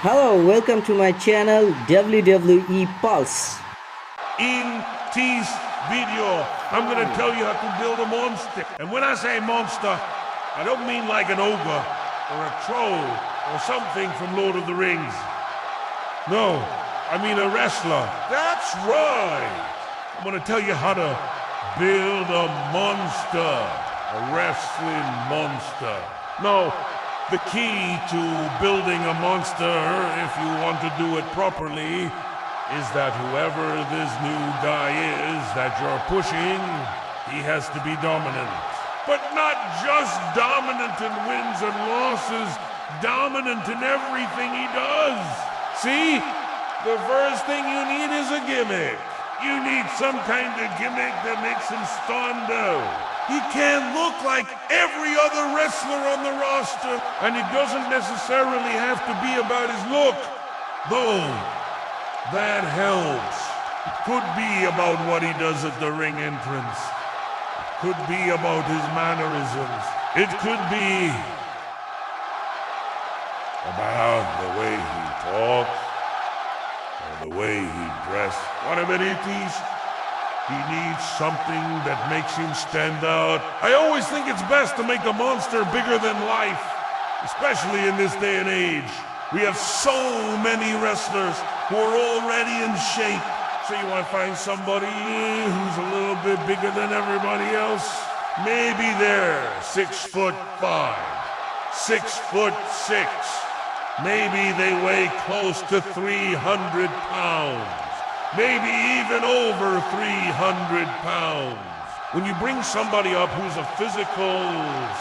Hello, welcome to my channel WWE Pulse. In this video, I'm gonna tell you how to build a monster. And when I say monster, I don't mean like an ogre, or a troll, or something from Lord of the Rings. No, I mean a wrestler. That's right! I'm gonna tell you how to build a monster. A wrestling monster. No, the key to building a monster, if you want to do it properly, is that whoever this new guy is that you're pushing, he has to be dominant. But not just dominant in wins and losses, dominant in everything he does. See? The first thing you need is a gimmick. You need some kind of gimmick that makes him stand out. He can't look like every other wrestler on the roster, and it doesn't necessarily have to be about his look, though that helps. It could be about what he does at the ring entrance. It could be about his mannerisms. It could be about the way he talks, or the way he dresses. Whatever it is, he needs something that makes him stand out. I always think it's best to make a monster bigger than life, especially in this day and age. We have so many wrestlers who are already in shape. So you want to find somebody who's a little bit bigger than everybody else? Maybe they're 6'5", 6'6". Maybe they weigh close to 300 pounds. Maybe even over 300 pounds. When you bring somebody up who's a physical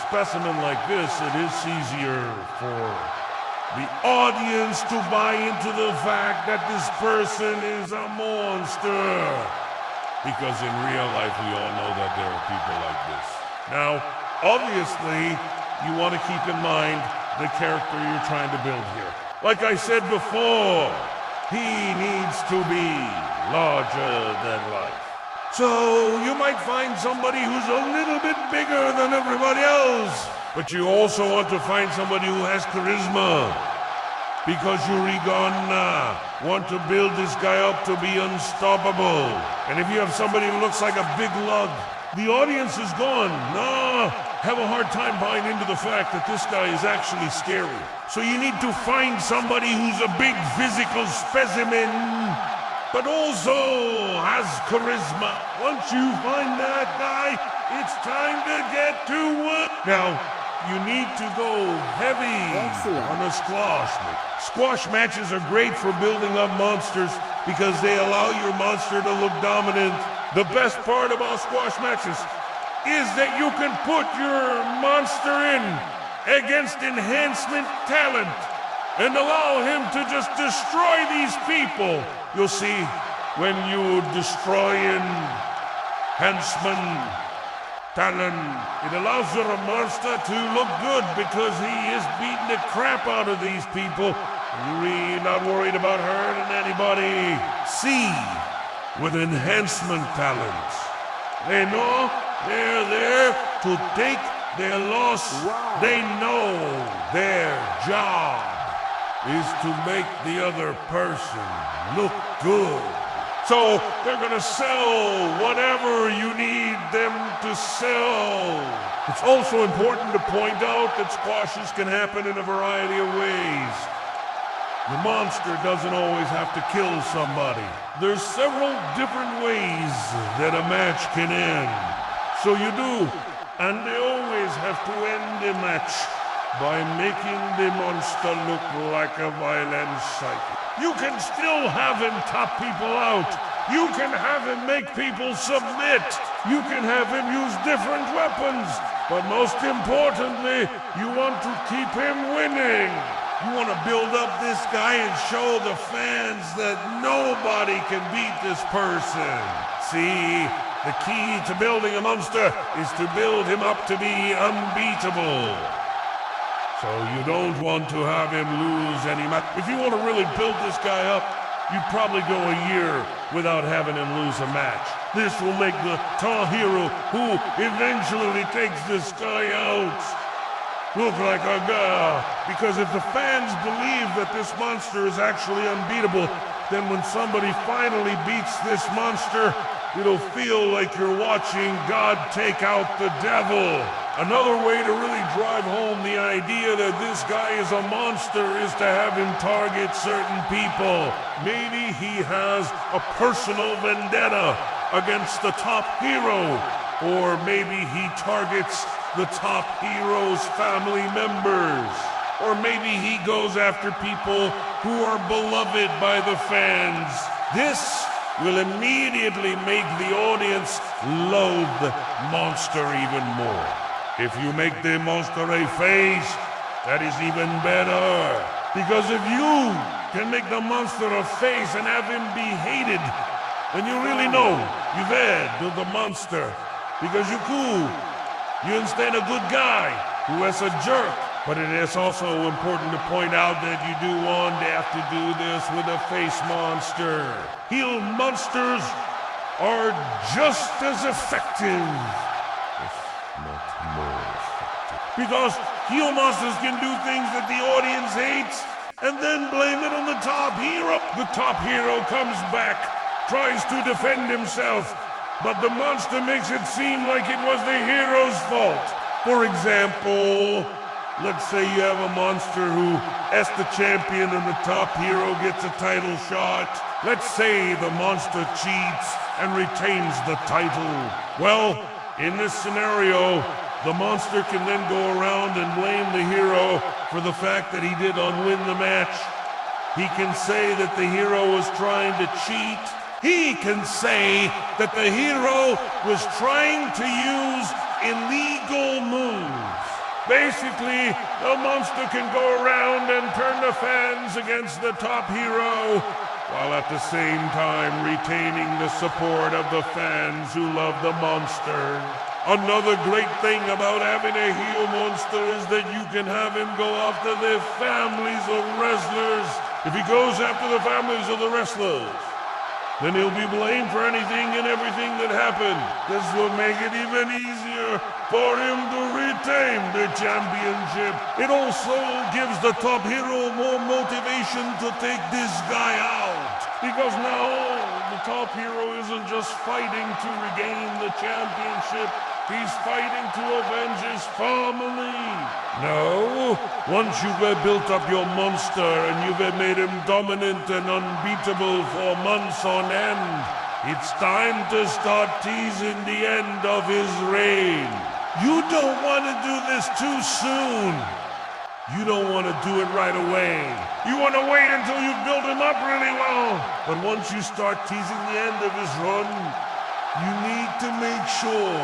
specimen like this, it is easier for the audience to buy into the fact that this person is a monster. Because in real life, we all know that there are people like this. Now, obviously, you want to keep in mind the character you're trying to build here. Like I said before, he needs to be larger than life. So you might find somebody who's a little bit bigger than everybody else. But you also want to find somebody who has charisma. Because you're gonna want to build this guy up to be unstoppable. And if you have somebody who looks like a big lug, the audience is gone. Have a hard time buying into the fact that this guy is actually scary. So you need to find somebody who's a big physical specimen, but also has charisma. Once you find that guy, it's time to get to work. Now, you need to go heavy on a squash match. Squash matches are great for building up monsters because they allow your monster to look dominant. The best part about squash matches is that you can put your monster in against enhancement talent and allow him to just destroy these people. You'll see, when you destroy enhancement talent, it allows your monster to look good because he is beating the crap out of these people. You're really not worried about hurting anybody. See, with enhancement talents, they know they're there to take their loss. Wow. They know their job is to make the other person look good. So they're gonna sell whatever you need them to sell. It's also important to point out that squashes can happen in a variety of ways. The monster doesn't always have to kill somebody. There's several different ways that a match can end. So you do, and they always have to end the match by making the monster look like a violent psychic. You can still have him top people out. You can have him make people submit. You can have him use different weapons. But most importantly, you want to keep him winning. You want to build up this guy and show the fans that nobody can beat this person. See? The key to building a monster is to build him up to be unbeatable. So you don't want to have him lose any match. If you want to really build this guy up, you'd probably go a year without having him lose a match. This will make the tall hero who eventually takes this guy out look like a guy. Because if the fans believe that this monster is actually unbeatable, then when somebody finally beats this monster, it'll feel like you're watching God take out the devil. Another way to really drive home the idea that this guy is a monster is to have him target certain people. Maybe he has a personal vendetta against the top hero, or maybe he targets the top hero's family members, or maybe he goes after people who are beloved by the fans. This will immediately make the audience loathe the monster even more. If you make the monster a face, that is even better. Because if you can make the monster a face and have him be hated, then you really know you've had the monster. Because you're cool. You instead a good guy who is a jerk. But it is also important to point out that you do want to have to do this with a face monster. Heel monsters are just as effective, if not more effective. Because heel monsters can do things that the audience hates and then blame it on the top hero. The top hero comes back, tries to defend himself, but the monster makes it seem like it was the hero's fault. For example, let's say you have a monster who is the champion and the top hero gets a title shot. Let's say the monster cheats and retains the title. Well, in this scenario, the monster can then go around and blame the hero for the fact that he did unwin the match. He can say that the hero was trying to cheat. He can say that the hero was trying to use illegal moves. Basically, the monster can go around and turn the fans against the top hero, while at the same time retaining the support of the fans who love the monster. Another great thing about having a heel monster is that you can have him go after the families of wrestlers. If he goes after the families of the wrestlers, then he'll be blamed for anything and everything that happened. This will make it even easier for him to retain the championship. It also gives the top hero more motivation to take this guy out. Because now the top hero isn't just fighting to regain the championship, he's fighting to avenge his family. No, once you've built up your monster and you've made him dominant and unbeatable for months on end, it's time to start teasing the end of his reign. You don't want to do this too soon. You don't want to do it right away. You want to wait until you've built him up really well. But once you start teasing the end of his run, you need to make sure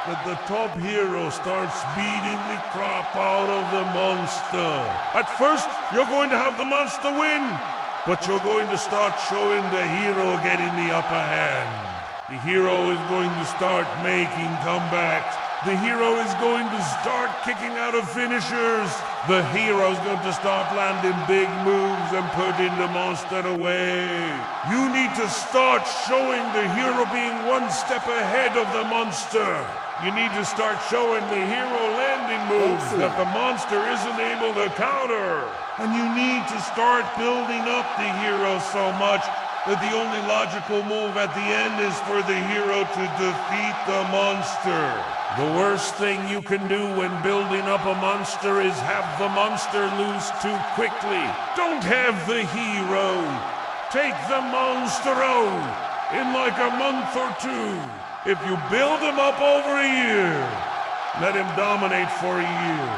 that the top hero starts beating the crap out of the monster. At first, you're going to have the monster win, but you're going to start showing the hero getting the upper hand. The hero is going to start making comebacks. The hero is going to start kicking out of finishers. The hero is going to start landing big moves and putting the monster away. You need to start showing the hero being one step ahead of the monster. You need to start showing the hero landing moves that the monster isn't able to counter. And you need to start building up the hero so much that the only logical move at the end is for the hero to defeat the monster. The worst thing you can do when building up a monster is have the monster lose too quickly. Don't have the hero take the monster out in like a month or two. If you build him up over a year, let him dominate for a year.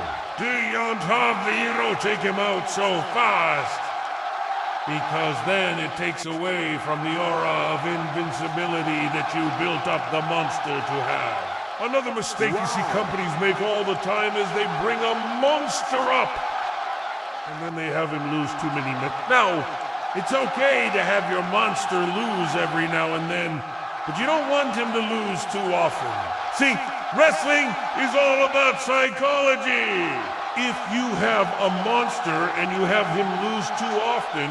Do not have the hero take him out so fast, because then it takes away from the aura of invincibility that you built up the monster to have. Another mistake you see companies make all the time is they bring a monster up, and then they have him lose too many minutes. Now, it's okay to have your monster lose every now and then, but you don't want him to lose too often. See, wrestling is all about psychology. If you have a monster and you have him lose too often,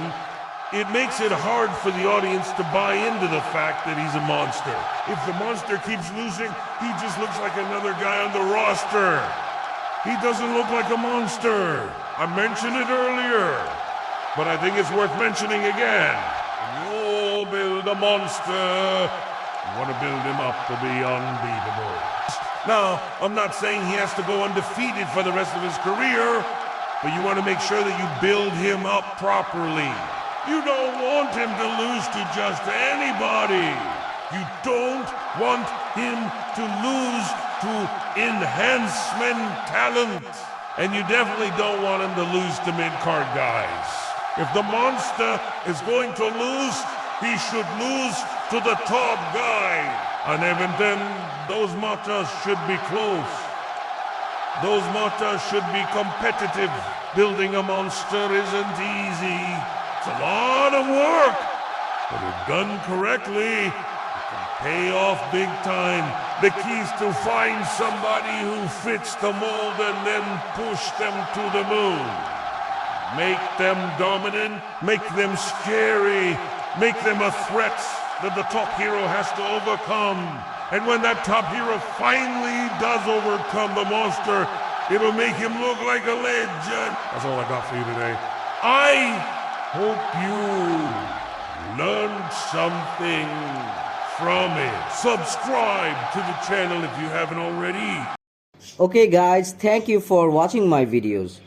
it makes it hard for the audience to buy into the fact that he's a monster. If the monster keeps losing, he just looks like another guy on the roster. He doesn't look like a monster. I mentioned it earlier, but I think it's worth mentioning again. When you build a monster, you want to build him up to be unbeatable. Now, I'm not saying he has to go undefeated for the rest of his career, but you want to make sure that you build him up properly. You don't want him to lose to just anybody. You don't want him to lose to enhancement talent. And you definitely don't want him to lose to mid-card guys. If the monster is going to lose, he should lose to the top guy. And even then, those matches should be close. Those matches should be competitive. Building a monster isn't easy. It's a lot of work. But if done correctly, it can pay off big time. The key is to find somebody who fits the mold and then push them to the moon. Make them dominant, make them scary, make them a threat that the top hero has to overcome. And when that top hero finally does overcome the monster, it'll make him look like a legend. That's all I got for you today. I hope you learned something from it. Subscribe to the channel if you haven't already. Okay guys, thank you for watching my videos.